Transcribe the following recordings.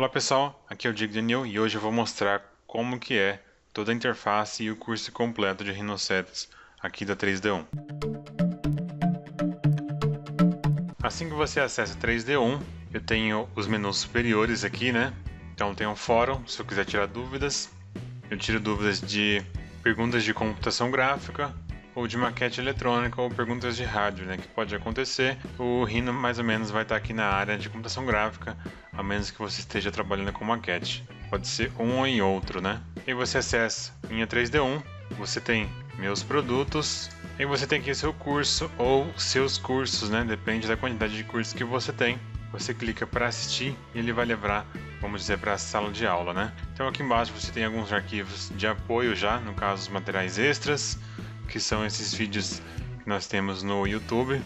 Olá pessoal, aqui é o Diego Daniel e hoje eu vou mostrar como que é toda a interface e o curso completo de Rhinoceros aqui da 3D1. Assim que você acessa 3D1, eu tenho os menus superiores aqui, né? Então tem um fórum, se eu quiser tirar dúvidas. Eu tiro dúvidas de perguntas de computação gráfica, ou de maquete eletrônica, ou perguntas de rádio, né, que pode acontecer. O Rhino mais ou menos vai estar aqui na área de computação gráfica, a menos que você esteja trabalhando com maquete. Pode ser um ou em outro, né? E você acessa minha 3D1, você tem meus produtos, e você tem aqui o seu curso ou seus cursos, né? Depende da quantidade de cursos que você tem. Você clica para assistir e ele vai levar, vamos dizer, para a sala de aula, né? Então aqui embaixo você tem alguns arquivos de apoio já, no caso os materiais extras, que são esses vídeos que nós temos no YouTube,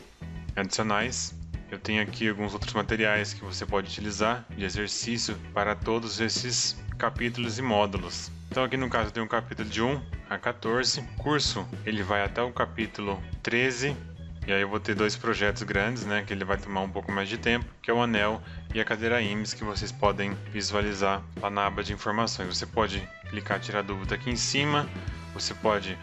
adicionais. Eu tenho aqui alguns outros materiais que você pode utilizar de exercício para todos esses capítulos e módulos. Então aqui no caso eu tenho um capítulo de 1 a 14, o curso ele vai até o capítulo 13, e aí eu vou ter dois projetos grandes, né, que ele vai tomar um pouco mais de tempo, que é o anel e a cadeira IMES, que vocês podem visualizar lá na aba de informações. Você pode clicar tirar dúvida aqui em cima, você pode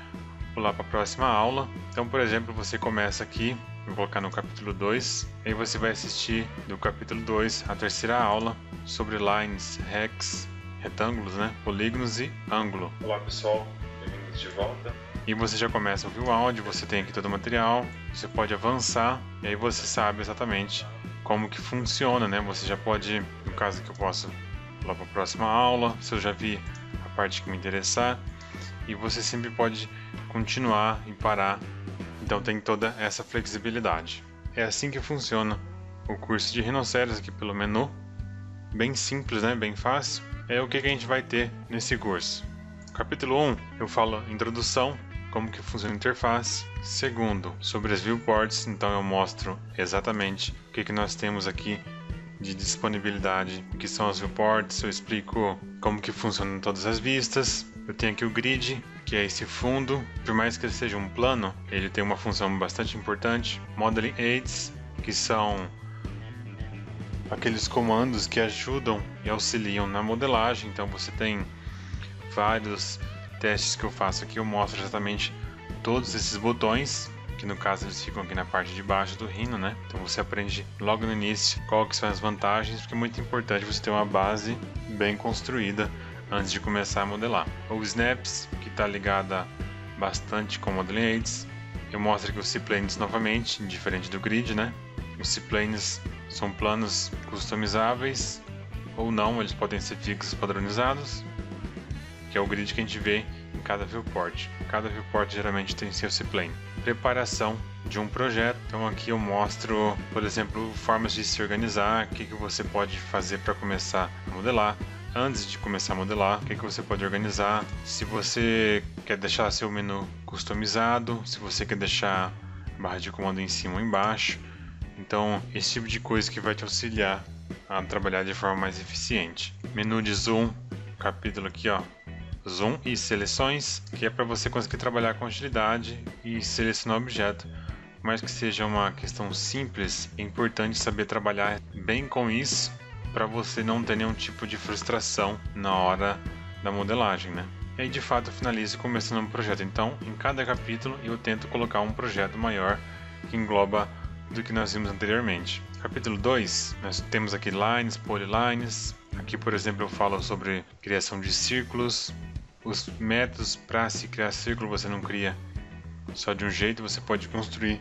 pular para a próxima aula. Então, por exemplo, você começa aqui, vou colocar no capítulo 2, aí você vai assistir do capítulo 2 a terceira aula sobre lines, rex, retângulos, né, polígonos e ângulo. Olá pessoal, bem-vindos de volta. E você já começa a ouvir o áudio, você tem aqui todo o material, você pode avançar e aí você sabe exatamente como que funciona, né? Você já pode, no caso que eu posso pular para a próxima aula, se eu já vi a parte que me interessar, e você sempre pode continuar e parar. Então tem toda essa flexibilidade. É assim que funciona o curso de Rhinoceros aqui pelo menu. Bem simples, né? Bem fácil. É o que a gente vai ter nesse curso. Capítulo 1, eu falo introdução, como que funciona a interface. Segundo, sobre as viewports, então eu mostro exatamente o que nós temos aqui de disponibilidade, o que são as viewports, eu explico como que funcionam todas as vistas. Eu tenho aqui o grid, que é esse fundo, por mais que ele seja um plano, ele tem uma função bastante importante. Modeling Aids, que são aqueles comandos que ajudam e auxiliam na modelagem. Então você tem vários testes que eu faço aqui, eu mostro exatamente todos esses botões, que no caso eles ficam aqui na parte de baixo do Rhino, né? Então você aprende logo no início qual que são as vantagens, porque é muito importante você ter uma base bem construída antes de começar a modelar. O Snaps, que está ligada bastante com o Modeling Aids. Eu mostro aqui os C-Planes novamente, diferente do grid, né? Os C-Planes são planos customizáveis ou não, eles podem ser fixos padronizados, que é o grid que a gente vê em cada viewport. Cada viewport geralmente tem seu C-Plane. Preparação de um projeto. Então aqui eu mostro, por exemplo, formas de se organizar, o que você pode fazer para começar a modelar. Antes de começar a modelar, o que você pode organizar. Se você quer deixar seu menu customizado, se você quer deixar a barra de comando em cima ou embaixo. Então esse tipo de coisa que vai te auxiliar a trabalhar de forma mais eficiente. Menu de zoom, capítulo aqui, ó, zoom e seleções, que é para você conseguir trabalhar com agilidade e selecionar o objeto. Por mais que seja uma questão simples, é importante saber trabalhar bem com isso para você não ter nenhum tipo de frustração na hora da modelagem, né? E aí de fato eu finalizo começando um projeto. Então em cada capítulo eu tento colocar um projeto maior que engloba do que nós vimos anteriormente. Capítulo 2, nós temos aqui lines, polylines. Aqui, por exemplo, eu falo sobre criação de círculos. Os métodos para se criar círculo você não cria só de um jeito, você pode construir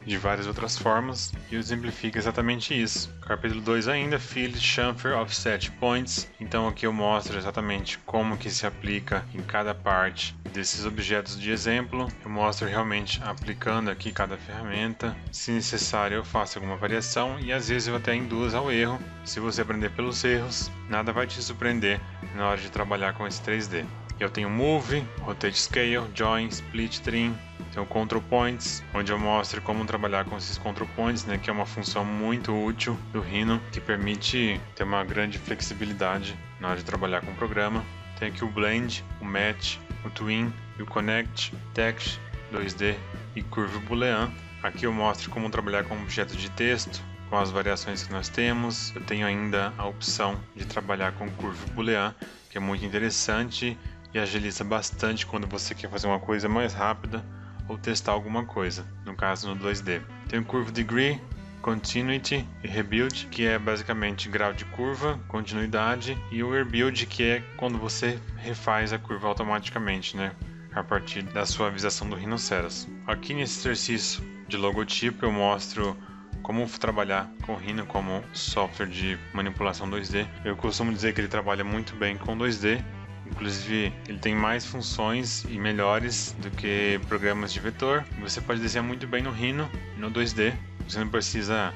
de várias outras formas, e eu exemplifico exatamente isso. Capítulo 2 ainda, Field, Chamfer, Offset Points. Então aqui eu mostro exatamente como que se aplica em cada parte desses objetos de exemplo. Eu mostro realmente aplicando aqui cada ferramenta. Se necessário eu faço alguma variação, e às vezes eu até induzo ao erro. Se você aprender pelos erros, nada vai te surpreender na hora de trabalhar com esse 3D. Eu tenho Move, Rotate Scale, Join, Split Trim. Tem o Control Points, onde eu mostro como trabalhar com esses Control Points, né, que é uma função muito útil do Rhino, que permite ter uma grande flexibilidade na hora de trabalhar com o programa. Tem aqui o Blend, o Match, o Twin, o Connect, Text, 2D e Curve Boolean. Aqui eu mostro como trabalhar com objetos de texto, com as variações que nós temos. Eu tenho ainda a opção de trabalhar com curva boolean, que é muito interessante e agiliza bastante quando você quer fazer uma coisa mais rápida ou testar alguma coisa, no caso no 2D. Tem o curve degree, continuity e rebuild, que é basicamente grau de curva, continuidade, e o rebuild, que é quando você refaz a curva automaticamente, né, a partir da suavização do Rhinoceros. Aqui nesse exercício de logotipo eu mostro como trabalhar com o Rhino como software de manipulação 2D. Eu costumo dizer que ele trabalha muito bem com 2D, inclusive ele tem mais funções e melhores do que programas de vetor. Você pode desenhar muito bem no Rhino, no 2D. Você não precisa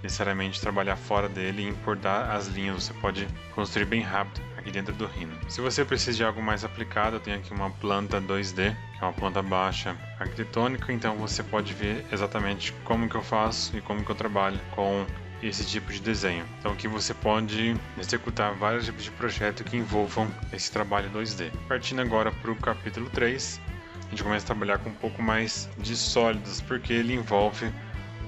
necessariamente trabalhar fora dele e importar as linhas, você pode construir bem rápido aqui dentro do Rhino. Se você precisa de algo mais aplicado, eu tenho aqui uma planta 2D, que é uma planta baixa arquitetônica, então você pode ver exatamente como que eu faço e como que eu trabalho com esse tipo de desenho. Então aqui você pode executar vários tipos de projeto que envolvam esse trabalho 2D. Partindo agora para o capítulo 3, a gente começa a trabalhar com um pouco mais de sólidos, porque ele envolve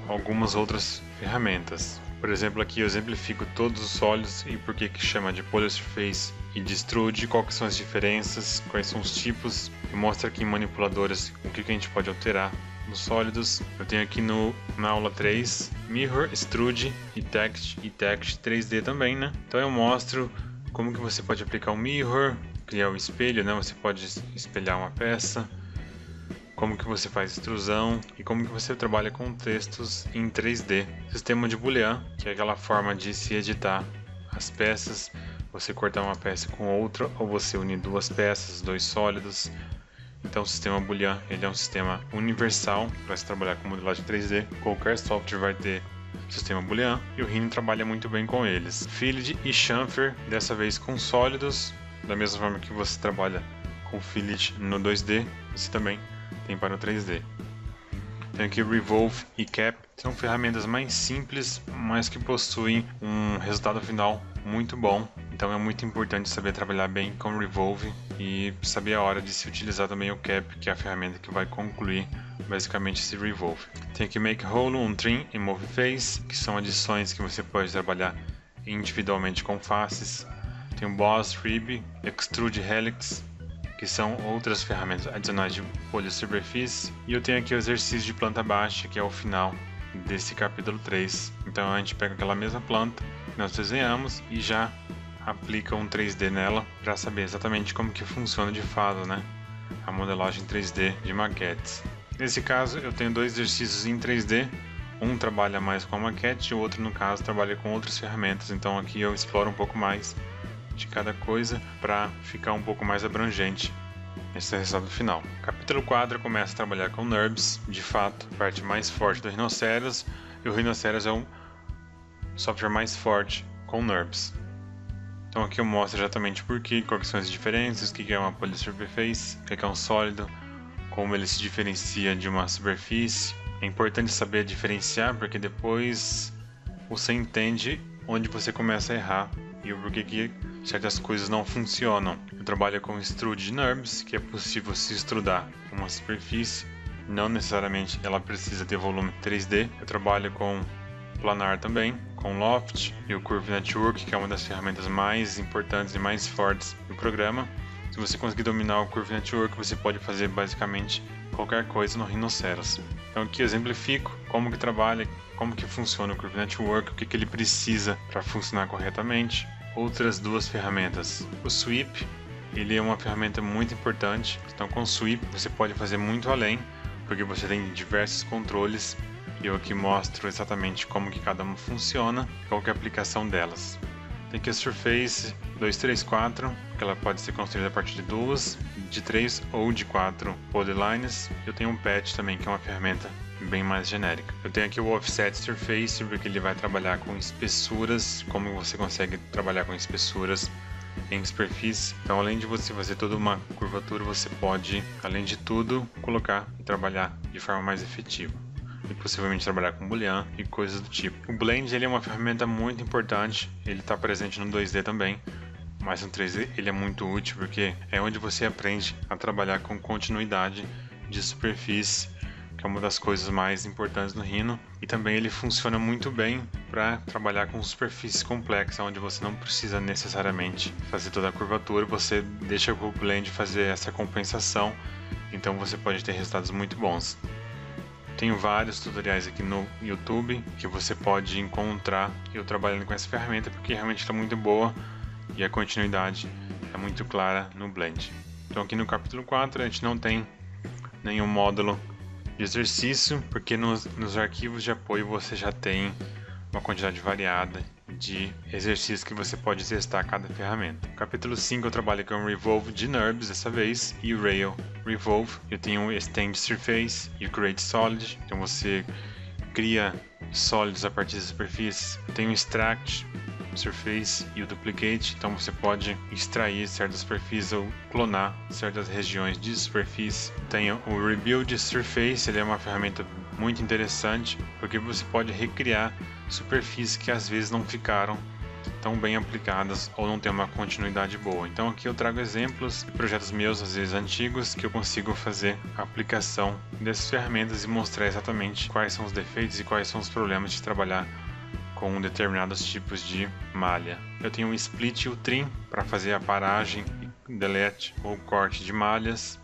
algumas outras ferramentas. Por exemplo, aqui eu exemplifico todos os sólidos e por que chama de polysurface e de extrude, quais são as diferenças, quais são os tipos. Eu mostro aqui em manipuladores o que a gente pode alterar nos sólidos. Eu tenho aqui na aula 3 mirror, extrude e text 3D também, né? Então eu mostro como que você pode aplicar o mirror, criar o espelho, né? Você pode espelhar uma peça, como que você faz extrusão e como que você trabalha com textos em 3D. Sistema de Boolean, que é aquela forma de se editar as peças, você cortar uma peça com outra ou você unir duas peças, dois sólidos. Então o sistema Boolean ele é um sistema universal para se trabalhar com modelagem 3D. Qualquer software vai ter sistema Boolean e o Rhino trabalha muito bem com eles. Fillet e chamfer, dessa vez com sólidos, da mesma forma que você trabalha com fillet no 2D, você também tem para o 3D. Tem aqui Revolve e Cap, são ferramentas mais simples, mas que possuem um resultado final muito bom. Então é muito importante saber trabalhar bem com Revolve e saber a hora de se utilizar também o Cap, que é a ferramenta que vai concluir basicamente esse Revolve. Tem aqui Make Holo, Untrim e Move Face, que são adições que você pode trabalhar individualmente com faces. Tem o Boss, Rib, Extrude Helix, que são outras ferramentas adicionais de polissuperfície. E eu tenho aqui o exercício de planta baixa, que é o final desse capítulo 3. Então a gente pega aquela mesma planta que nós desenhamos e já aplica um 3D nela para saber exatamente como que funciona de fato, né? A modelagem 3D de maquetes. Nesse caso eu tenho dois exercícios em 3D. Um trabalha mais com a maquete e o outro, no caso, trabalha com outras ferramentas. Então aqui eu exploro um pouco mais de cada coisa para ficar um pouco mais abrangente nesse resultado final. Capítulo 4 começa a trabalhar com NURBS, de fato, a parte mais forte do Rhinoceros, e o Rhinoceros é um software mais forte com NURBS. Então aqui eu mostro exatamente por quê, quais são as diferenças, o que é uma polysurface, o que é um sólido, como ele se diferencia de uma superfície. É importante saber diferenciar, porque depois você entende onde você começa a errar e o porquê que certas coisas não funcionam. Eu trabalho com extrude de NURBS, que é possível se extrudar uma superfície, não necessariamente ela precisa ter volume 3D. Eu trabalho com planar também, com Loft e o Curve Network, que é uma das ferramentas mais importantes e mais fortes do programa. Se você conseguir dominar o Curve Network, você pode fazer basicamente qualquer coisa no Rhinoceros. Então aqui eu exemplifico como que trabalha, como que funciona o Curve Network, o que ele precisa para funcionar corretamente. Outras duas ferramentas. O Sweep, ele é uma ferramenta muito importante. Então com o Sweep você pode fazer muito além, porque você tem diversos controles. E eu aqui mostro exatamente como que cada uma funciona, qual que é a aplicação delas. Tem aqui a Surface 234, que ela pode ser construída a partir de 2, de 3 ou de 4 polylines. Eu tenho um Patch também, que é uma ferramenta bem mais genérica. Eu tenho aqui o Offset Surface, porque ele vai trabalhar com espessuras, como você consegue trabalhar com espessuras em superfície. Então, além de você fazer toda uma curvatura, você pode, além de tudo, colocar e trabalhar de forma mais efetiva. E possivelmente trabalhar com Boolean e coisas do tipo. O Blend ele é uma ferramenta muito importante, ele está presente no 2D também, mas no 3D ele é muito útil porque é onde você aprende a trabalhar com continuidade de superfície, que é uma das coisas mais importantes no Rhino. E também ele funciona muito bem para trabalhar com superfícies complexas, onde você não precisa necessariamente fazer toda a curvatura, você deixa o Blend fazer essa compensação, então você pode ter resultados muito bons. Tenho vários tutoriais aqui no YouTube que você pode encontrar eu trabalhando com essa ferramenta, porque realmente está muito boa e a continuidade é muito clara no Blend. Então aqui no capítulo 4 a gente não tem nenhum módulo de exercício, porque nos arquivos de apoio você já tem uma quantidade variada de exercícios que você pode testar cada ferramenta. Capítulo 5 eu trabalho com Revolve de NURBS dessa vez e Rail Revolve. Eu tenho o Extend Surface e o Create Solid, então você cria sólidos a partir das superfícies. Eu tenho o Extract Surface e o Duplicate, então você pode extrair certas superfícies ou clonar certas regiões de superfície. Tenho o Rebuild Surface, ele é uma ferramenta muito interessante porque você pode recriar superfícies que às vezes não ficaram tão bem aplicadas ou não tem uma continuidade boa. Então aqui eu trago exemplos de projetos meus, às vezes antigos, que eu consigo fazer a aplicação dessas ferramentas e mostrar exatamente quais são os defeitos e quais são os problemas de trabalhar com determinados tipos de malha. Eu tenho o Split e o Trim para fazer a paragem, delete ou corte de malhas.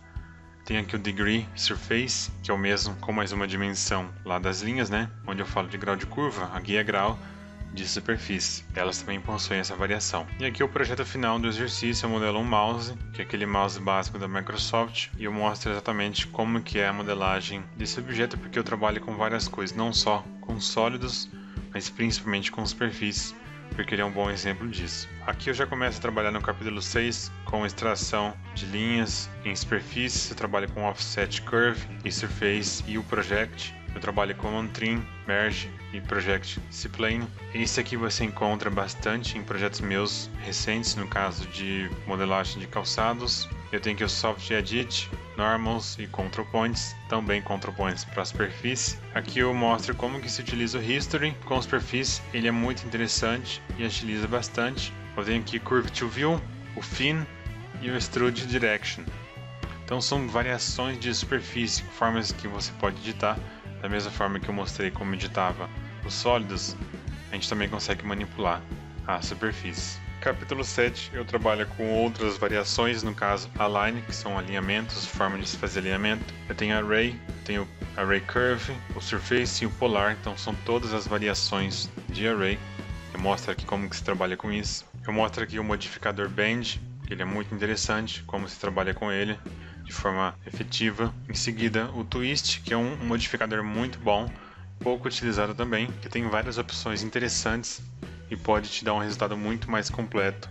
Tenho aqui o Degree Surface, que é o mesmo com mais uma dimensão lá das linhas, né? Onde eu falo de grau de curva, aqui é grau de superfície. Elas também possuem essa variação. E aqui o projeto final do exercício é o modelo mouse, que é aquele mouse básico da Microsoft, e eu mostro exatamente como que é a modelagem desse objeto, porque eu trabalho com várias coisas, não só com sólidos, mas principalmente com superfícies, porque ele é um bom exemplo disso. Aqui eu já começo a trabalhar no capítulo 6 com extração de linhas em superfícies. Eu trabalho com Offset Curve e Surface e o Project. Eu trabalho com On-Trim, Merge e Project C-Plane. Esse aqui você encontra bastante em projetos meus recentes, no caso de modelagem de calçados. Eu tenho aqui o Soft Edit, Normals e Control Points, também Control Points para a superfície. Aqui eu mostro como que se utiliza o History com superfície, ele é muito interessante e utiliza bastante. Eu tenho aqui Curve to View, o Fin e o Extrude Direction. Então são variações de superfície, formas que você pode editar, da mesma forma que eu mostrei como editava os sólidos, a gente também consegue manipular a superfície. Capítulo 7 eu trabalho com outras variações, no caso Align, que são alinhamentos, forma de se fazer alinhamento. Eu tenho Array, tenho Array Curve, o Surface e o Polar, então são todas as variações de Array. Eu mostro aqui como que se trabalha com isso. Eu mostro aqui o modificador Bend, que ele é muito interessante, como se trabalha com ele de forma efetiva. Em seguida o Twist, que é um modificador muito bom, pouco utilizado também, que tem várias opções interessantes e pode te dar um resultado muito mais completo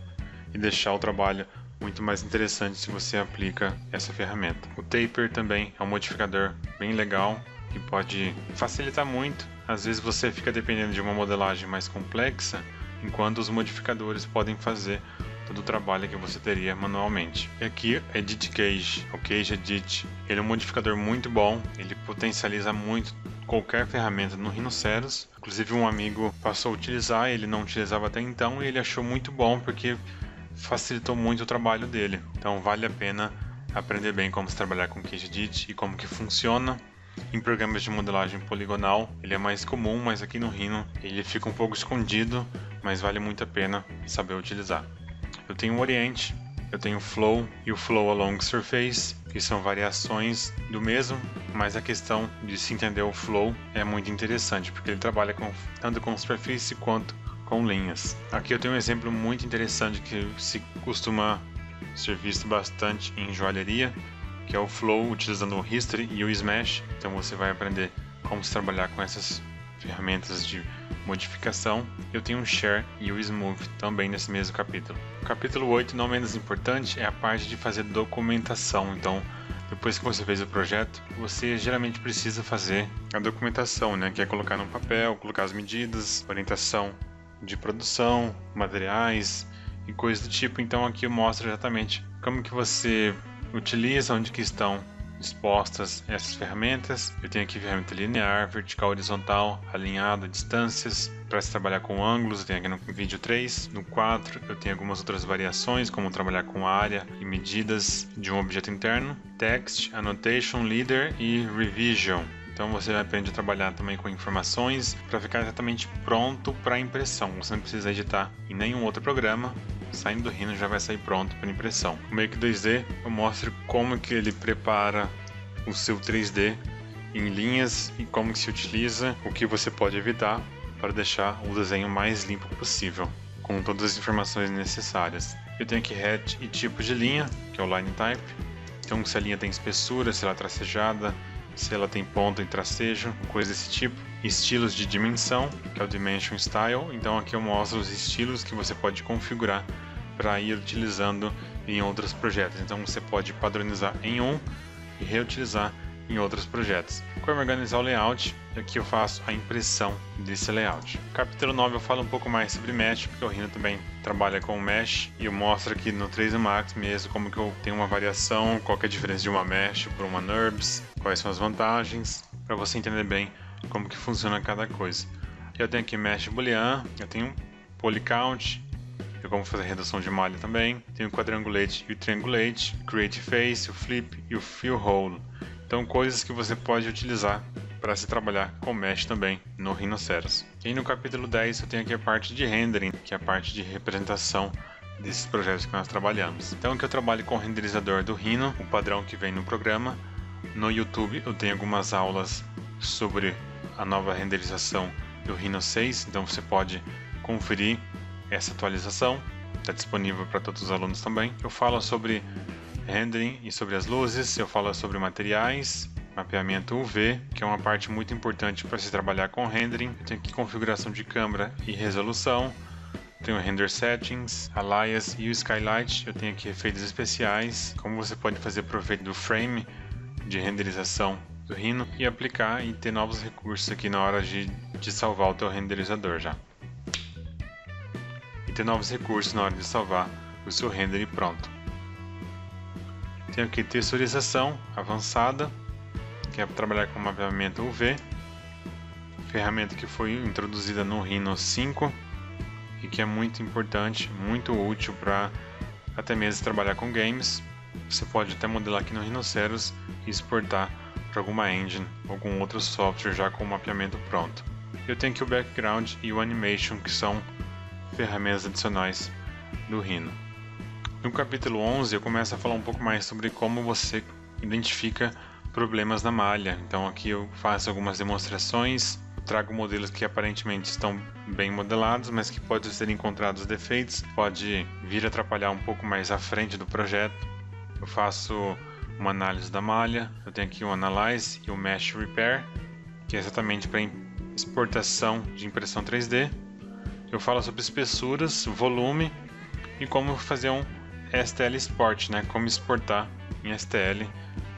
e deixar o trabalho muito mais interessante se você aplica essa ferramenta. O Taper também é um modificador bem legal que pode facilitar muito. Às vezes você fica dependendo de uma modelagem mais complexa, enquanto os modificadores podem fazer todo o trabalho que você teria manualmente. E aqui Edit Cage, o Cage Edit, ele é um modificador muito bom, ele potencializa muito qualquer ferramenta no Rhinoceros. Inclusive um amigo passou a utilizar, ele não utilizava até então e ele achou muito bom porque facilitou muito o trabalho dele. Então vale a pena aprender bem como se trabalhar com Cage Edit e como que funciona. Em programas de modelagem poligonal ele é mais comum, mas aqui no Rhino ele fica um pouco escondido, mas vale muito a pena saber utilizar. Eu tenho o Orient, eu tenho o Flow e o Flow Along Surface, que são variações do mesmo, mas a questão de se entender o Flow é muito interessante, porque ele trabalha tanto com superfície quanto com linhas. Aqui eu tenho um exemplo muito interessante que se costuma ser visto bastante em joalheria, que é o Flow utilizando o History e o Smash. Então você vai aprender como se trabalhar com essas ferramentas de modificação. Eu tenho o Share e o Smooth também nesse mesmo capítulo. O capítulo 8, não menos importante, é a parte de fazer documentação. Então, depois que você fez o projeto, você geralmente precisa fazer a documentação, né? Que é colocar no papel, colocar as medidas, orientação de produção, materiais e coisas do tipo. Então aqui eu mostro exatamente como que você utiliza, onde que estão expostas essas ferramentas. Eu tenho aqui ferramenta linear, vertical, horizontal, alinhado, distâncias, para se trabalhar com ângulos. Eu tenho aqui no vídeo 3, no 4 eu tenho algumas outras variações, como trabalhar com área e medidas de um objeto interno, text, annotation, leader e revision. Então você aprende a trabalhar também com informações para ficar exatamente pronto para a impressão. Você não precisa editar em nenhum outro programa. Saindo do Rhino já vai sair pronto para impressão. O Make 2D eu mostro como que ele prepara o seu 3D em linhas e como que se utiliza, o que você pode evitar para deixar o desenho mais limpo possível, com todas as informações necessárias. Eu tenho aqui head e tipo de linha, que é o line type. Então se a linha tem espessura, se ela é tracejada, se ela tem ponta em tracejo, coisa desse tipo. Estilos de dimensão, que é o Dimension Style. Então aqui eu mostro os estilos que você pode configurar para ir utilizando em outros projetos. Então você pode padronizar em um e reutilizar em outros projetos. Como organizar o layout, aqui eu faço a impressão desse layout. Capítulo 9 eu falo um pouco mais sobre Mesh, porque o Rhino também trabalha com Mesh, e eu mostro aqui no 3D Max mesmo como que eu tenho uma variação, qual que é a diferença de uma Mesh para uma NURBS, quais são as vantagens, para você entender bem como que funciona cada coisa. Eu tenho aqui Mesh Boolean, eu tenho Polycount, eu como fazer redução de malha também, tenho o Quadrangulate e o Triangulate, Create Face, o Flip e o Fill Hole. Então, coisas que você pode utilizar para se trabalhar com Mesh também no Rhinoceros. E no capítulo 10 eu tenho aqui a parte de rendering, que é a parte de representação desses projetos que nós trabalhamos. Então, aqui eu trabalho com o renderizador do Rhino, o padrão que vem no programa. No YouTube eu tenho algumas aulas sobre a nova renderização do Rhino 6, então você pode conferir essa atualização, está disponível para todos os alunos também. Eu falo sobre rendering e sobre as luzes, eu falo sobre materiais, mapeamento UV, que é uma parte muito importante para se trabalhar com rendering. Eu tenho aqui configuração de câmera e resolução, tenho o render settings, alias e o skylight. Eu tenho aqui efeitos especiais, como você pode fazer proveito do frame de renderização do Rhino e aplicar e ter novos recursos aqui na hora de salvar o teu renderizador já. E ter novos recursos na hora de salvar o seu render e pronto. Tenho aqui texturização avançada, que é para trabalhar com mapeamento UV, ferramenta que foi introduzida no Rhino 5 e que é muito importante, muito útil para até mesmo trabalhar com games. Você pode até modelar aqui no Rhinoceros e exportar para alguma engine ou algum outro software já com o mapeamento pronto. Eu tenho aqui o background e o animation, que são ferramentas adicionais do Rhino. No capítulo 11 eu começo a falar um pouco mais sobre como você identifica problemas na malha. Então aqui eu faço algumas demonstrações, eu trago modelos que aparentemente estão bem modelados, mas que podem ser encontrados defeitos, pode vir atrapalhar um pouco mais à frente do projeto. Eu faço uma análise da malha, eu tenho aqui o Analyze e o Mesh Repair, que é exatamente para exportação de impressão 3D. Eu falo sobre espessuras, volume e como fazer um STL Export, né? Como exportar em STL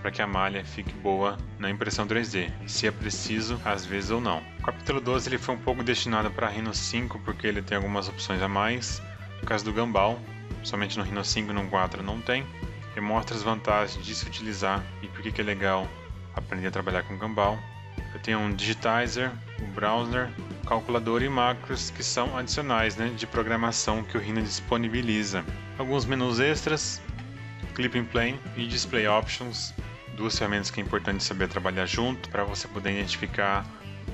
para que a malha fique boa na impressão 3D, se é preciso, às vezes ou não. O capítulo 12 ele foi um pouco destinado para Rhino 5, porque ele tem algumas opções a mais. No caso do Gumball, somente no Rhino 5 e no 4 não tem. Ele mostra as vantagens de se utilizar e por que é legal aprender a trabalhar com Gumball. Eu tenho um Digitizer, um Browser, calculador e macros que são adicionais, né, de programação que o Rhino disponibiliza. Alguns menus extras, Clipping Plane e Display Options, duas ferramentas que é importante saber trabalhar junto para você poder identificar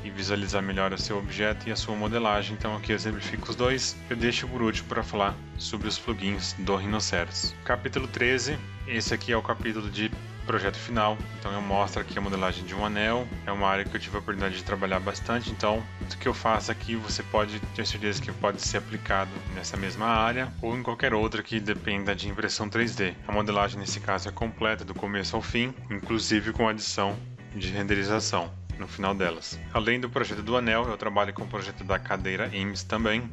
e visualizar melhor o seu objeto e a sua modelagem. Então aqui eu exemplifico os dois. Eu deixo por último para falar sobre os plugins do Rhinoceros. Capítulo 13, esse aqui é o capítulo de projeto final, então eu mostro aqui a modelagem de um anel. É uma área que eu tive a oportunidade de trabalhar bastante, então o que eu faço aqui você pode ter certeza que pode ser aplicado nessa mesma área ou em qualquer outra que dependa de impressão 3D. A modelagem nesse caso é completa do começo ao fim, inclusive com adição de renderização no final delas. Além do projeto do anel, eu trabalho com o projeto da cadeira IMS também.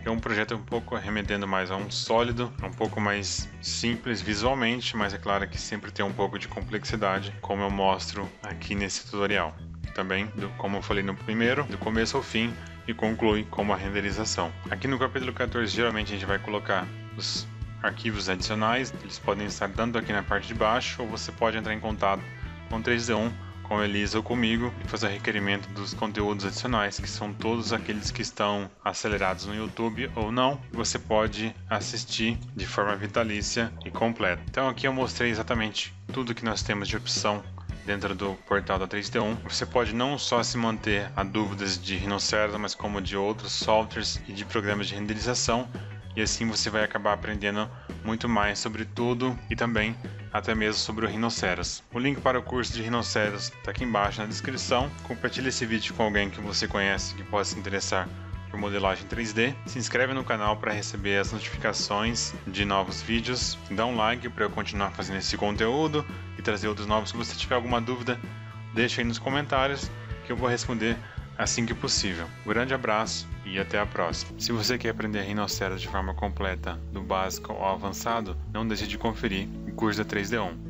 É um projeto um pouco remetendo mais a um sólido, um pouco mais simples visualmente, mas é claro que sempre tem um pouco de complexidade, como eu mostro aqui nesse tutorial. Também, como eu falei no primeiro, do começo ao fim e conclui com a renderização. Aqui no capítulo 14, geralmente a gente vai colocar os arquivos adicionais, eles podem estar tanto aqui na parte de baixo, ou você pode entrar em contato com o 3D1, com a Elisa ou comigo e fazer requerimento dos conteúdos adicionais, que são todos aqueles que estão acelerados no YouTube ou não. Você pode assistir de forma vitalícia e completa. Então aqui eu mostrei exatamente tudo que nós temos de opção dentro do portal da 3D1. Você pode não só se manter a dúvidas de rinoceros, mas como de outros softwares e de programas de renderização, e assim você vai acabar aprendendo muito mais sobre tudo e também até mesmo sobre o rinoceros. O link para o curso de rinoceros está aqui embaixo na descrição. Compartilhe esse vídeo com alguém que você conhece que possa se interessar por modelagem 3D. Se inscreve no canal para receber as notificações de novos vídeos. Dá um like para eu continuar fazendo esse conteúdo e trazer outros novos. Se você tiver alguma dúvida, deixa aí nos comentários que eu vou responder assim que possível. Um grande abraço e até a próxima. Se você quer aprender rinoceros de forma completa, do básico ao avançado, não deixe de conferir o curso da 3D1.